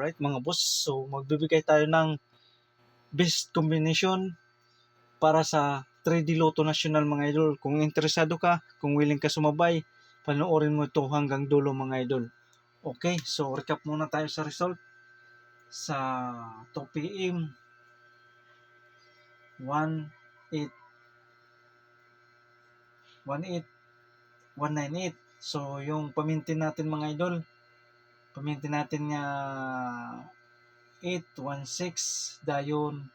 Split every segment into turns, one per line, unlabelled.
Alright mga boss, so magbibigay tayo ng best combination para sa 3D Lotto National mga idol. Kung interesado ka, kung willing ka sumabay, panoorin mo ito hanggang dulo mga idol. Okay, so recap muna tayo sa result. Sa 2 PM, 1,8, 198. So yung pamintin natin mga idol, pamintin natin nga 816 dayon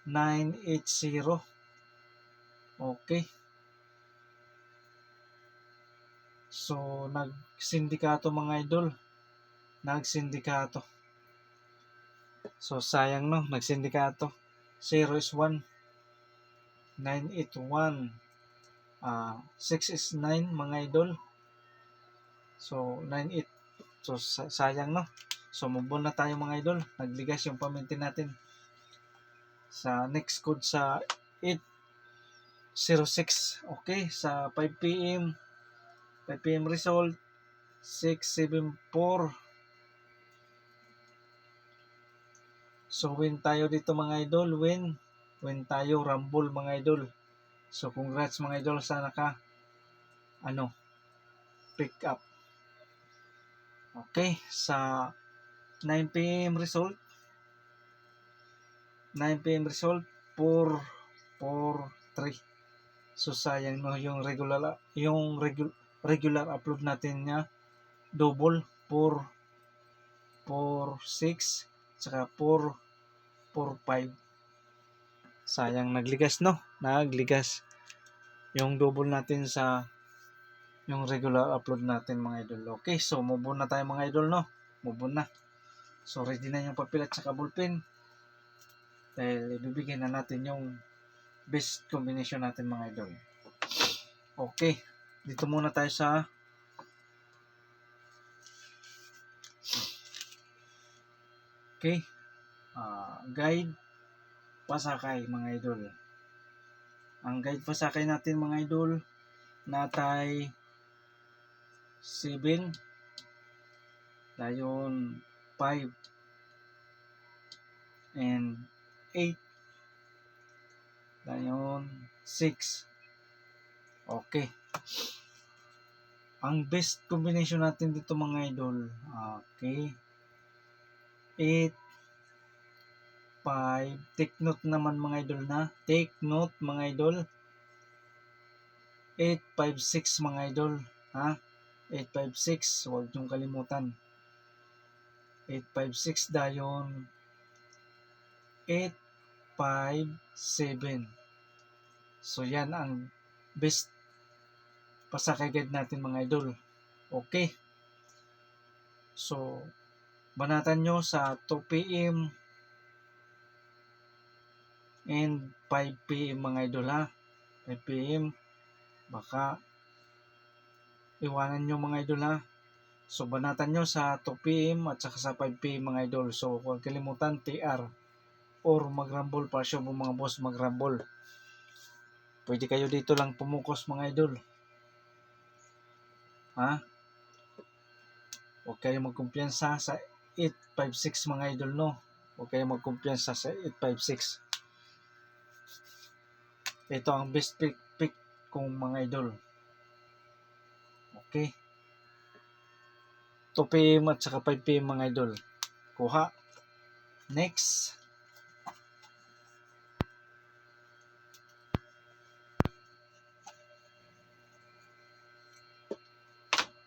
980. Okay. So nagsindikato mga idol. Nagsindikato. So sayang no, nagsindikato. 0 is 1. 981. 6 is 9 mga idol. So 98. So sayang no. So move on na tayo mga idol. Nagligas yung pamintin natin. Sa next code sa 806. Okay, sa 5 PM. 5 PM result 674. So win tayo dito mga idol, win tayo, rumble mga idol. So congrats mga idol, sana ka pick up. Okay, sa 9 PM result 443. So sayang no, yung regular upload natin niya double 446 saka 445. Sayang, nagligas no, nagligas yung double natin sa yung regular upload natin mga idol. Okay, so move on na tayo mga idol no, move on na. So ready na yung papel at saka ballpen dahil ibibigay na natin yung best combination natin mga idol. Okay, dito muna tayo sa guide pasakay mga idol. Ang guide pasakay natin mga idol, natay 7 dayon 5 and 8 dayon 6. Okay, ang best combination natin dito mga idol, okay, 8 5. Take note naman mga idol na, take note mga idol, 856 mga idol, 856, huwag niyong kalimutan. 856 dayon 857. So yan ang best pasakay guide natin mga idol. Okay, so banatan nyo sa 2 PM and 5 PM mga idol 5 PM baka iwanan nyo mga idol So banatan nyo sa 2 PM at saka sa 5 PM mga idol. So huwag kalimutan TR or mag-rumble pa siya mga boss, mag-rumble. Pwede kayo dito lang pumukos mga idol. Huwag kayo magkumpiyansa sa 856 mga idol no. Huwag kayo magkumpiyansa sa 856. Ito ang best pick kong mga idol. Okay, 2 PM at saka 5 PM mga idol. Kuha. Next.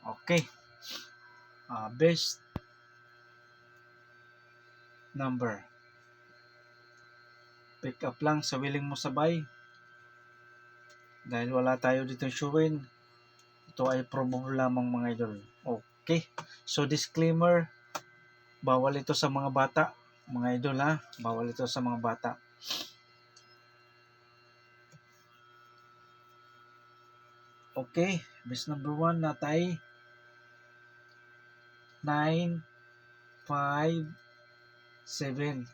Okay. Best number. Pick up lang sa willing mo sabay. Dahil wala tayo dito showin, ito ay probable lamang mga idol. Okay. So disclaimer, bawal ito sa mga bata, mga idol bawal ito sa mga bata. Okay, best number 1 natay 9, 5, 7.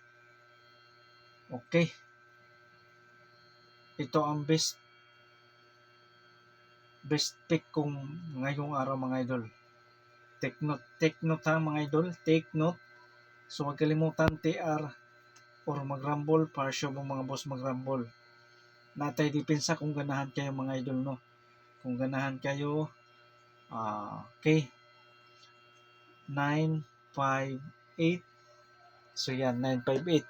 Okay. Ito ang best pick kong ngayong araw mga idol. Take note mga idol, take note. So huwag kalimutan TR or mag-rumble para sure mo mga boss mag-rumble. Natay depensa kung ganahan kayo mga idol, no. Kung ganahan kayo, okay, 958. So yan, 958.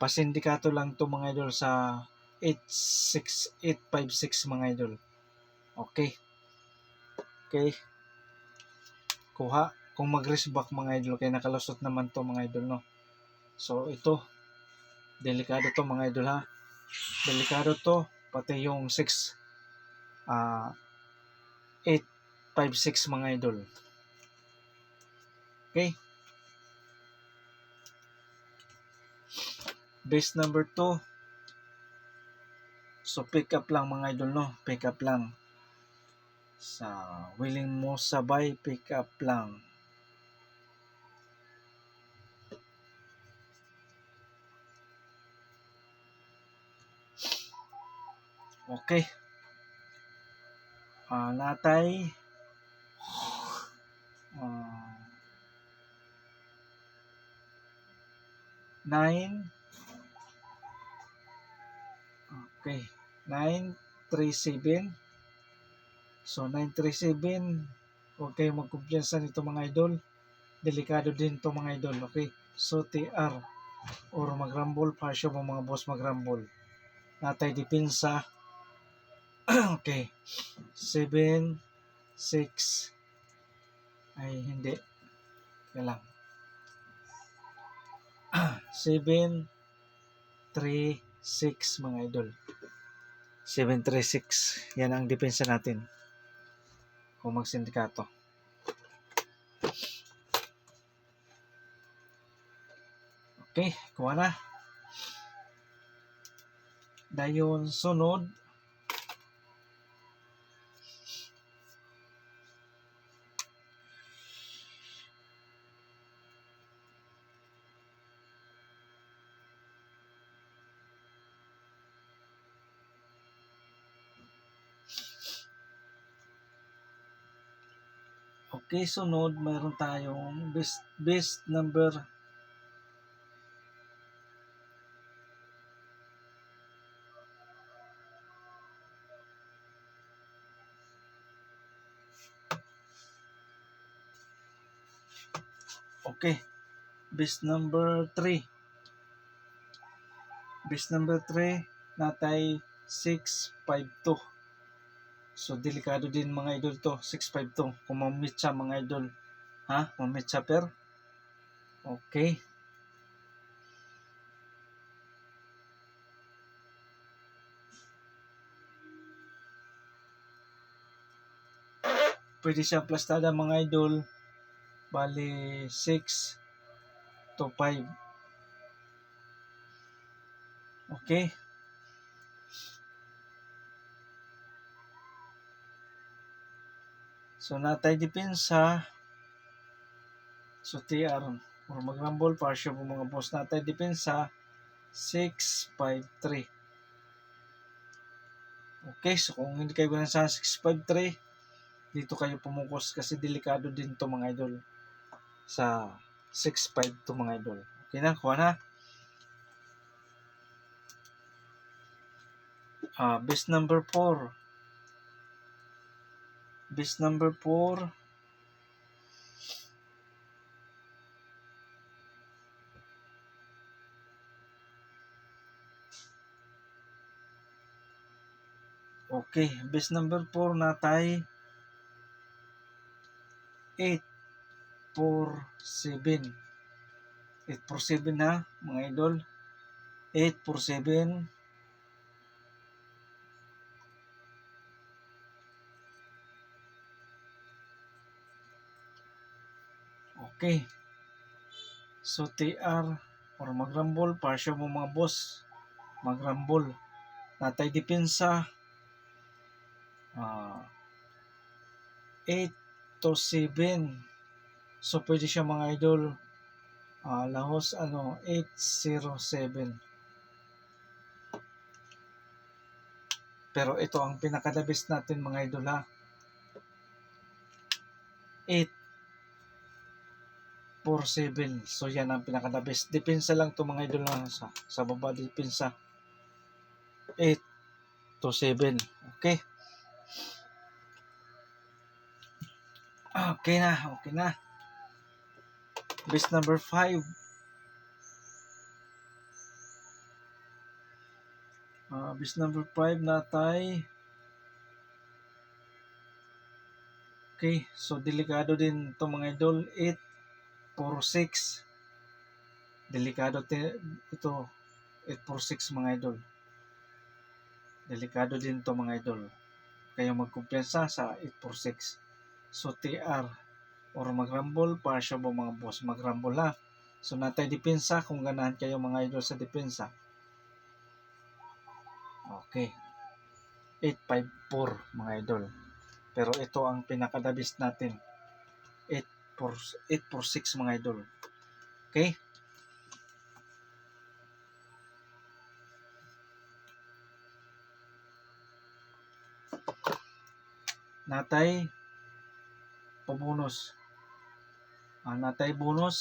Pasindikato lang to mga idol sa 86856 mga idol. Okay. Okay. Kuha. Kung mag-risk back mga idol, kaya nakalusot naman to mga idol, no. So ito, delikado to mga idol, ha. Delikado to, pati yung 856 mga idol. Okay. Base number 2. So pick up lang mga idol, no. Pick up lang. Sa willing mo sabay, pick up lang. Okay. Natay 9. Okay. 937. So 937. Huwag kayo magkumpiyansa nito mga idol. Delikado din to mga idol. Okay. So TR or mag-rumble para sure mga boss mag-rumble. Natay depensa. Okay. 7, 6. Ay, hindi. Kaya lang. 7, 3, 6 mga idol. 736. Yan ang depensa natin kung magsindikato. Okay, kuha na. Dayon sunod. Okay, sunod mayroon tayong best number. Okay, best number 3. Best number 3 natay 652. So delikado din mga idol to, 652. Kung mamit siya mga idol, ha? Mamit siya per. Okay. Pwede siya plastada mga idol. Bali 6 to 5. Okay. So natay depensa. So TR or mag-rumble para sure po mga boss, natay depensa 653. Okay, so kung hindi kayo ganun sa 653, dito kayo pumukos kasi delikado din to mga idol sa 652 mga idol. Okay na, kuha na. Best number 4. Best number 4. Okay, best number 4 natay 847. 847 na mga idol. 847. Okay. So TR or mag-rumble para sure mo mga boss mag-rumble. Natay depensa 8 to 7. So pwede siya mga idol lahos 807. Pero ito ang pinaka-the best natin mga idol, ha. 8 4-7. So yan ang pinaka the best. Depensa lang to mga idol na sa baba, depensa 8-7. Okay. Okay na. Best number 5. Best number 5 natay. Okay, so delikado din to mga idol. 8-4-6. Delikado ito. 8-4-6 mga idol. Delikado din to mga idol. Kayo magkumpiyansa sa 8-4-6. So TR or magrambol para siya po mga boss. Magrambol ha. So natay depensa kung ganahan kayo mga idol sa depensa. Okay. 8-5-4 mga idol. Pero ito ang pinakadabis natin. 8-4-6 mga idol. Okay? Natay pabonus. Natay bonus.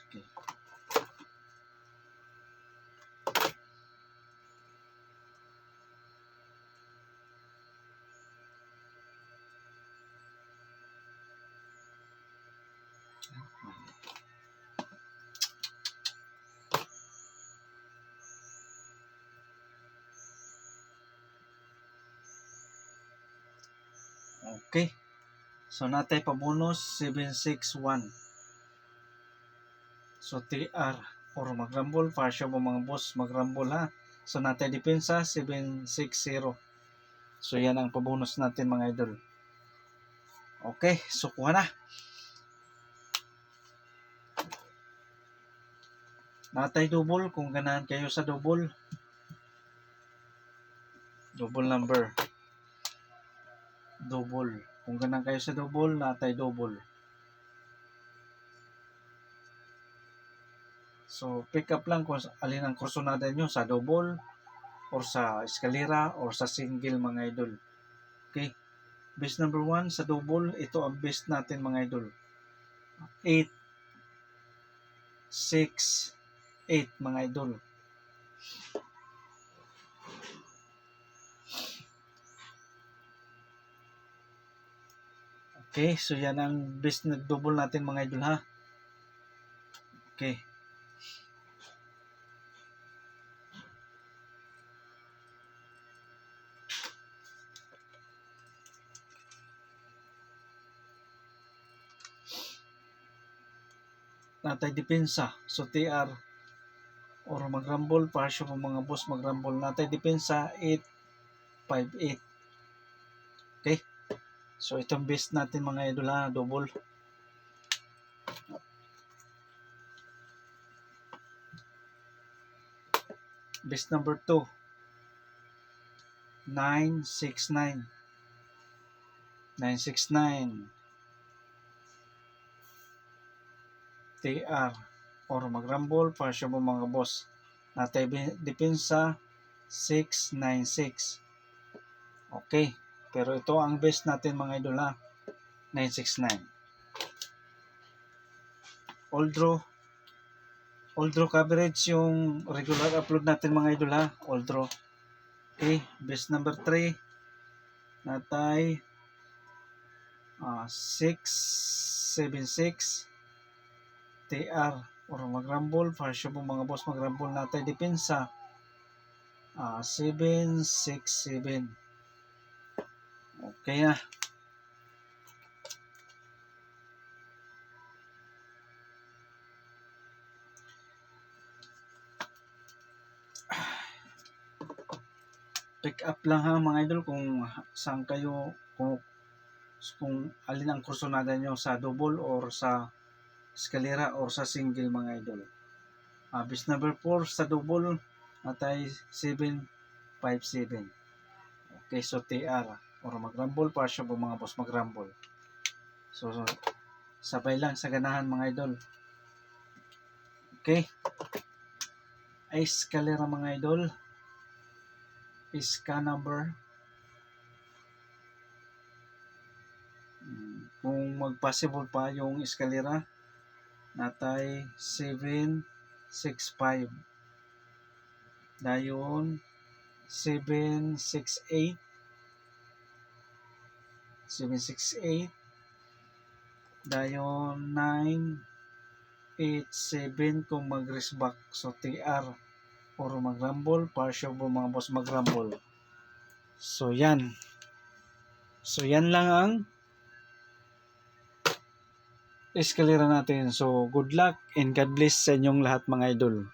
Okay. Okay. So natay pabonus 761. So TR or magrambol para siya po mga boss magrambol ha. So natay depensa 760. So yan ang pabonus natin mga idol. Okay, so kuha na. Natay double kung ganahan kayo sa double. Double number. Double. Kung ganahan kayo sa double, natay double. So pick up lang kung alin ang kursonada nyo sa double or sa eskalera or sa single mga idol. Okay. Best number 1 sa double, ito ang best natin mga idol. 8-6-8 mga idol. Okay, so yan ang best na double natin mga idol ha. Okay. Natay depensa. So TR or magrambol para siya po mga boss magrambol. Natay depensa 8-5-8. Okay. So itong best natin mga idol ha, double. Best number 2. 969. 969. TR or magrambol para siya po mga boss. Natay depensa 696. Okay. Pero ito ang best natin mga idol ha. 969. All draw coverage yung regular upload natin mga idol ha. All draw. Okay. Best number 3. Natay 676. TR or magrambol para siya po mga boss magrambol natay depensa 767. Okay na. Pick up lang ha mga idol kung saan kayo kung alin ang kursonada nyo sa double or sa eskalera or sa single mga idol. Best number 4 sa double natay 757. Okay, so TR or magrambol para siya po mga boss magrambol. So sabay lang sa ganahan mga idol. Okay. Eskalera mga idol. Iska number. Kung mag-possible pa yung eskalera, natay 765. Dayon 768 dayon 987 kung mag-risk back. So TR or mag-rumble, partial po mga boss mag-rumble. So yan. So yan lang ang eskalera natin. So good luck and God bless sa inyong lahat mga idol.